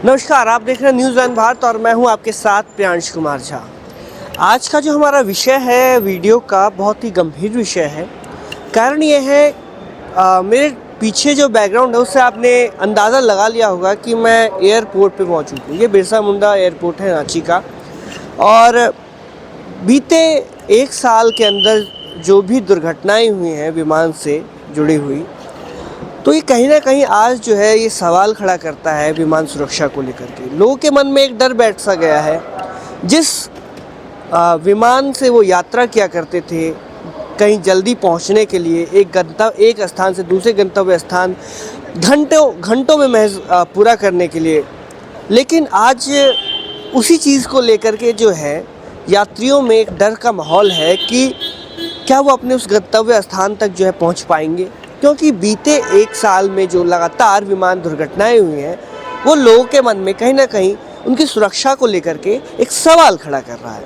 नमस्कार, आप देख रहे हैं न्यूज़ वन भारत और मैं हूं आपके साथ प्रियांश कुमार झा। आज का जो हमारा विषय है वीडियो का बहुत ही गंभीर विषय है। कारण ये है मेरे पीछे जो बैकग्राउंड है उससे आपने अंदाज़ा लगा लिया होगा कि मैं एयरपोर्ट पे मौजूद हूँ। ये बिरसा मुंडा एयरपोर्ट है रांची का। और बीते एक साल के अंदर जो भी दुर्घटनाएं हुई हैं विमान से जुड़ी हुई, तो ये कहीं ना कहीं आज जो है ये सवाल खड़ा करता है विमान सुरक्षा को लेकर के। लोगों के मन में एक डर बैठ सा गया है। जिस विमान से वो यात्रा किया करते थे कहीं जल्दी पहुंचने के लिए, एक स्थान से दूसरे गंतव्य स्थान घंटों में महज पूरा करने के लिए, लेकिन आज उसी चीज़ को लेकर के जो है यात्रियों में एक डर का माहौल है कि क्या वो अपने उस गंतव्य स्थान तक जो है पहुंच पाएंगे। क्योंकि बीते एक साल में जो लगातार विमान दुर्घटनाएं हुई हैं वो लोगों के मन में कहीं ना कहीं उनकी सुरक्षा को लेकर के एक सवाल खड़ा कर रहा है।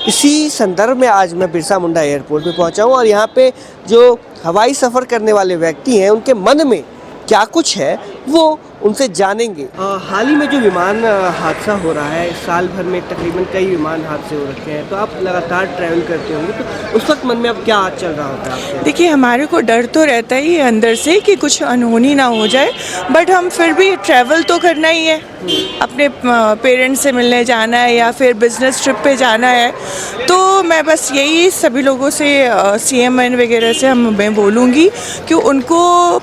इसी संदर्भ में आज मैं बिरसा मुंडा एयरपोर्ट पे पहुंचा हूं और यहाँ पे जो हवाई सफ़र करने वाले व्यक्ति हैं उनके मन में क्या कुछ है वो उनसे जानेंगे। हाल ही में जो विमान हादसा हो रहा है, साल भर में तकरीबन कई विमान हादसे हो रखे हैं, तो आप लगातार ट्रैवल करते होंगे, तो उस वक्त मन में अब क्या चल रहा होता है आपके? देखिए, हमारे को डर तो रहता ही है अंदर से कि कुछ अनहोनी ना हो जाए, बट हम फिर भी ट्रैवल तो करना ही है। अपने पेरेंट्स से मिलने जाना है या फिर बिजनेस ट्रिप पे जाना है, तो मैं बस यही सभी लोगों से CMN वगैरह से मैं बोलूँगी कि उनको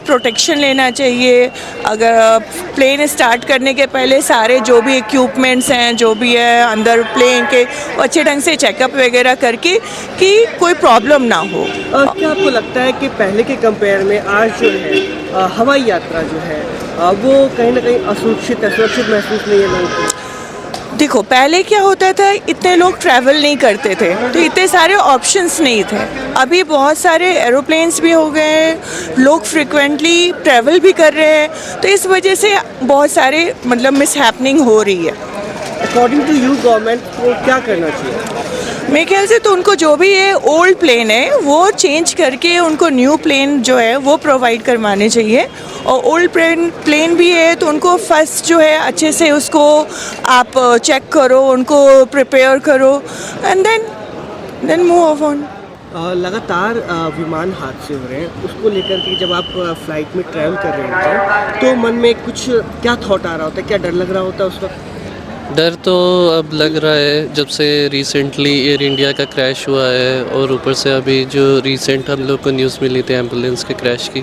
प्रोटेक्शन लेना चाहिए। अगर प्लेन स्टार्ट करने के पहले सारे जो भी इक्विपमेंट्स हैं, जो भी है अंदर प्लेन के, अच्छे ढंग से चेकअप वगैरह करके कि कोई प्रॉब्लम ना हो। क्या आपको लगता है कि पहले के कंपेयर में आज जो है हवाई यात्रा जो है वो कहीं ना कहीं सुरक्षित महसूस नहीं है लोगों को? देखो, पहले क्या होता था, इतने लोग ट्रैवल नहीं करते थे तो इतने सारे ऑप्शंस नहीं थे। अभी बहुत सारे एरोप्लेन्स भी हो गए हैं, लोग फ्रिक्वेंटली ट्रैवल भी कर रहे हैं, तो इस वजह से बहुत सारे मिसहैपनिंग हो रही है। अकॉर्डिंग टू यू गवर्नमेंट को क्या करना चाहिए? मेरे ख्याल से तो उनको जो भी ये ओल्ड प्लेन है वो चेंज करके उनको न्यू प्लेन जो है वो प्रोवाइड करवाने चाहिए। और ओल्ड प्लेन भी है तो उनको फर्स्ट जो है अच्छे से उसको आप चेक करो, उनको प्रिपेयर करो एंड देन मूव ऑन। लगातार विमान हादसे हो रहे हैं, उसको लेकर के जब आप फ्लाइट में ट्रैवल कर रहे होते हैं तो मन में कुछ क्या थॉट आ रहा होता है, क्या डर लग रहा होता है उस वक्त? डर तो अब लग रहा है जब से रिसेंटली एयर इंडिया का क्रैश हुआ है, और ऊपर से अभी जो रिसेंट हम लोग को न्यूज़ मिली थी एम्बुलेंस के क्रैश की।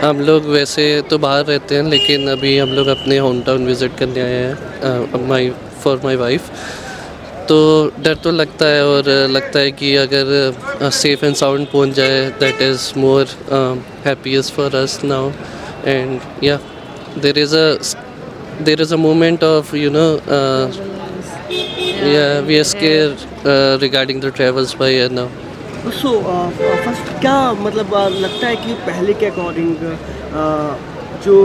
हम लोग वैसे तो बाहर रहते हैं लेकिन अभी हम लोग अपने होम टाउन विज़िट करने आए हैं फॉर माई वाइफ। तो डर तो लगता है, और लगता है कि अगर सेफ़ एंड साउंड पहुंच जाए that is more happiest for us now. And या there is a moment of we are scared regarding the travels by air now. So first क्या मतलब लगता है कि पहले के अकॉर्डिंग जो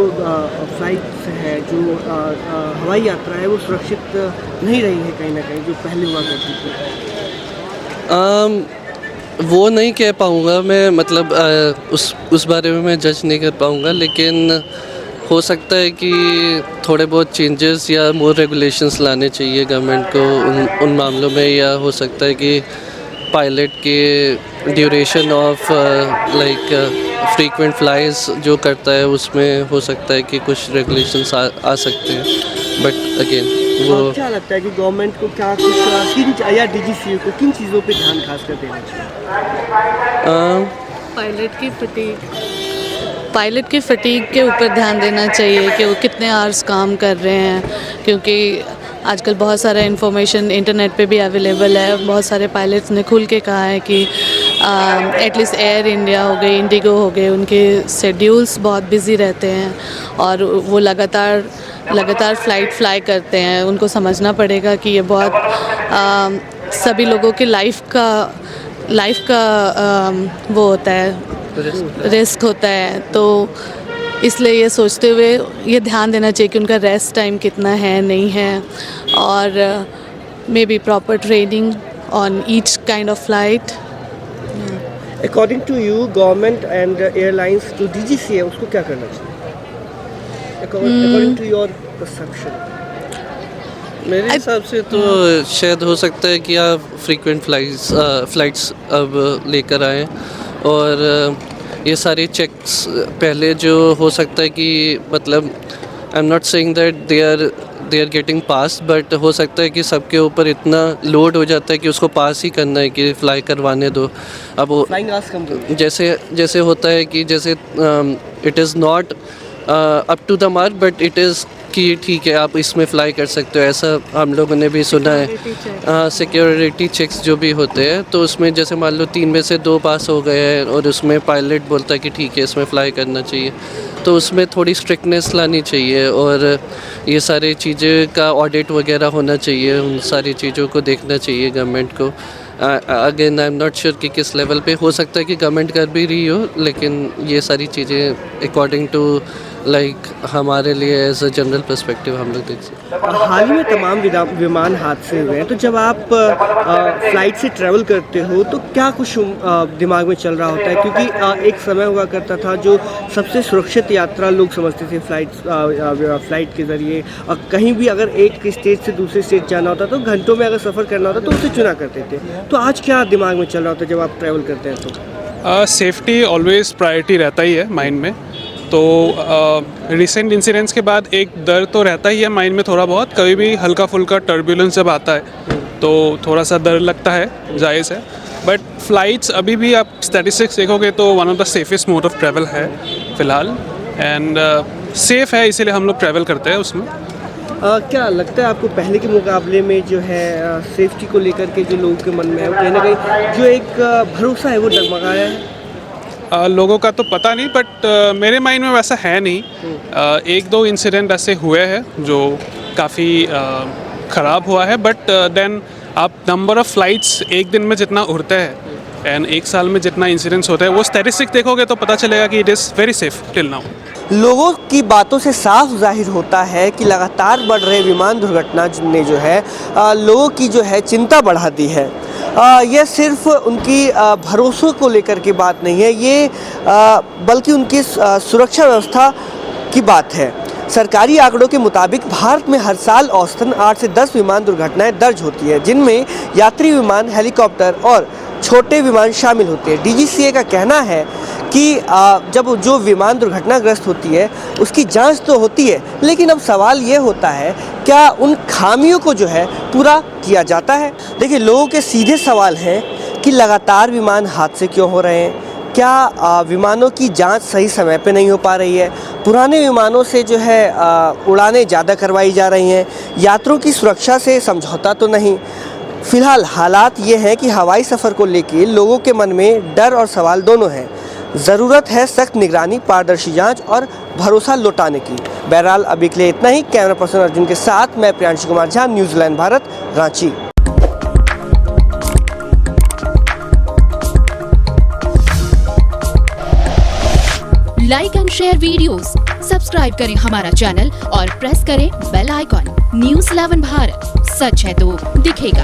फ्लाइट्स है, जो हवाई यात्रा है वो सुरक्षित नहीं रही है कहीं ना कहीं जो पहले हुआ करती थी? वो नहीं कह पाऊँगा मैं, मतलब उस बारे में मैं जज नहीं कर पाऊँगा, लेकिन हो सकता है कि थोड़े बहुत चेंजेस या मोर रेगुलेशंस लाने चाहिए गवर्नमेंट को उन मामलों में, या हो सकता है कि पायलट के ड्यूरेशन ऑफ फ्रीक्वेंट फ्लाइज जो करता है उसमें हो सकता है कि कुछ रेगुलेशंस आ सकते हैं। बट अगेन वो क्या लगता है कि गवर्नमेंट को क्या कुछ या DGCA को किन चीज़ों पे ध्यान खासकर देना चाहिए? पायलट की फटीग के ऊपर ध्यान देना चाहिए कि वो कितने आवर्स काम कर रहे हैं, क्योंकि आजकल बहुत सारा इन्फॉर्मेशन इंटरनेट पे भी अवेलेबल है। बहुत सारे पायलट्स ने खुल के कहा है कि एटलीस्ट एयर इंडिया हो गई, इंडिगो हो गए, उनके शेड्यूल्स बहुत बिजी रहते हैं और वो लगातार फ़्लाइट फ्लाई करते हैं। उनको समझना पड़ेगा कि ये बहुत सभी लोगों की लाइफ का वो होता है, रिस्क होता है। तो इसलिए ये सोचते हुए ये ध्यान देना चाहिए कि उनका रेस्ट टाइम कितना है, नहीं है, और may be proper training on each kind of flight. According to you government and airlines जो DGCA है उसको क्या करना चाहिए अकॉर्डिंग टू योर परसेप्शन? मेरे हिसाब से तो शायद हो सकता है कि आप फ्रीक्वेंट फ्लाइट्स अब लेकर आएँ और ये सारे चेक्स पहले जो हो सकता है कि मतलब I am not saying that they are getting pass, but हो सकता है कि सबके ऊपर इतना लोड हो जाता है कि उसको पास ही करना है कि फ्लाई करवाने दो। अब वो फ्लाइंग आवर्स कम करो। जैसे होता है कि जैसे it is not up to the mark, but it is कि ठीक है आप इसमें फ़्लाई कर सकते हो, ऐसा हम लोगों ने भी सुना है। सिक्योरिटी चेक्स जो भी होते हैं तो उसमें जैसे मान लो 3 में से 2 पास हो गए हैं और उसमें पायलट बोलता है कि ठीक है इसमें फ़्लाई करना चाहिए, तो उसमें थोड़ी स्ट्रिक्टनेस लानी चाहिए और ये सारी चीज़ें का ऑडिट वगैरह होना चाहिए, उन सारी चीज़ों को देखना चाहिए गवर्नमेंट को। Again I am not sure कि किस लेवल पे हो सकता है कि गवर्नमेंट कर भी रही हो, लेकिन ये सारी चीज़ें अकॉर्डिंग टू लाइक हमारे लिए एज अ जनरल पर्सपेक्टिव हम लोग देख सकते हैं। हाल ही में तमाम विमान हादसे हुए हैं, तो जब आप फ्लाइट से ट्रैवल करते हो तो क्या कुछ दिमाग में चल रहा होता है? क्योंकि एक समय हुआ करता था जो सबसे सुरक्षित यात्रा लोग समझते थे फ्लाइट के ज़रिए, और कहीं भी अगर एक स्टेट से दूसरे स्टेट जाना होता तो घंटों में अगर सफ़र करना होता तो उसे चुना करते थे। तो आज क्या दिमाग में चल रहा होता है जब आप ट्रैवल करते हैं तो? सेफ्टी ऑलवेज प्रायोरिटी रहता ही है माइंड में। तो रिसेंट इंसिडेंट्स के बाद एक डर तो रहता ही है माइंड में थोड़ा बहुत, कभी भी हल्का फुल्का टर्बुलेंस जब आता है तो थोड़ा सा डर लगता है, जायज़ है। बट फ्लाइट्स अभी भी आप स्टैटिस्टिक्स देखोगे तो one of the safest mode of travel है फ़िलहाल, एंड सेफ़ है, इसीलिए हम लोग ट्रैवल करते हैं उसमें। क्या लगता है आपको पहले के मुकाबले में जो है सेफ्टी को लेकर के जो लोगों के मन में है कहीं ना कहीं जो एक भरोसा है वो डगमगाया है? लोगों का तो पता नहीं, बट मेरे माइंड में वैसा है नहीं। 1-2 इंसिडेंट ऐसे हुए हैं जो काफ़ी ख़राब हुआ है, बट देन आप नंबर ऑफ़ फ़्लाइट्स एक दिन में जितना उड़ते हैं एंड एक साल में जितना इंसिडेंट्स होते हैं वो स्टैटिस्टिक देखोगे तो पता चलेगा कि it is very safe till now. लोगों की बातों से साफ जाहिर होता है कि लगातार बढ़ रहे विमान दुर्घटना ने जो है लोगों की जो है चिंता बढ़ा दी है। यह सिर्फ उनकी भरोसों को लेकर की बात नहीं है, ये बल्कि उनकी सुरक्षा व्यवस्था की बात है। सरकारी आंकड़ों के मुताबिक भारत में हर साल औसतन 8 से 10 विमान दुर्घटनाएं दर्ज होती है, जिनमें यात्री विमान, हेलीकॉप्टर और छोटे विमान शामिल होते हैं। DGCA का कहना है कि जब जो विमान दुर्घटनाग्रस्त होती है उसकी जांच तो होती है, लेकिन अब सवाल ये होता है क्या उन खामियों को जो है पूरा किया जाता है? देखिए, लोगों के सीधे सवाल हैं कि लगातार विमान हादसे क्यों हो रहे हैं, क्या विमानों की जांच सही समय पे नहीं हो पा रही है, पुराने विमानों से जो है उड़ानें ज़्यादा करवाई जा रही हैं, यात्रियों की सुरक्षा से समझौता तो नहीं। फ़िलहाल हालात ये हैं कि हवाई सफ़र को लेकर लोगों के मन में डर और सवाल दोनों हैं। ज़रूरत है सख्त निगरानी, पारदर्शी जांच और भरोसा लौटाने की। बहरहाल अभी के लिए इतना ही। कैमरा पर्सन अर्जुन के साथ मैं Priyanshu Kumar Jha, New Zealand Bharat, Ranchi. Like and share videos, subscribe करें हमारा चैनल और प्रेस करें बेल आइकॉन। न्यूज़ 11 भारत, सच है तो दिखेगा।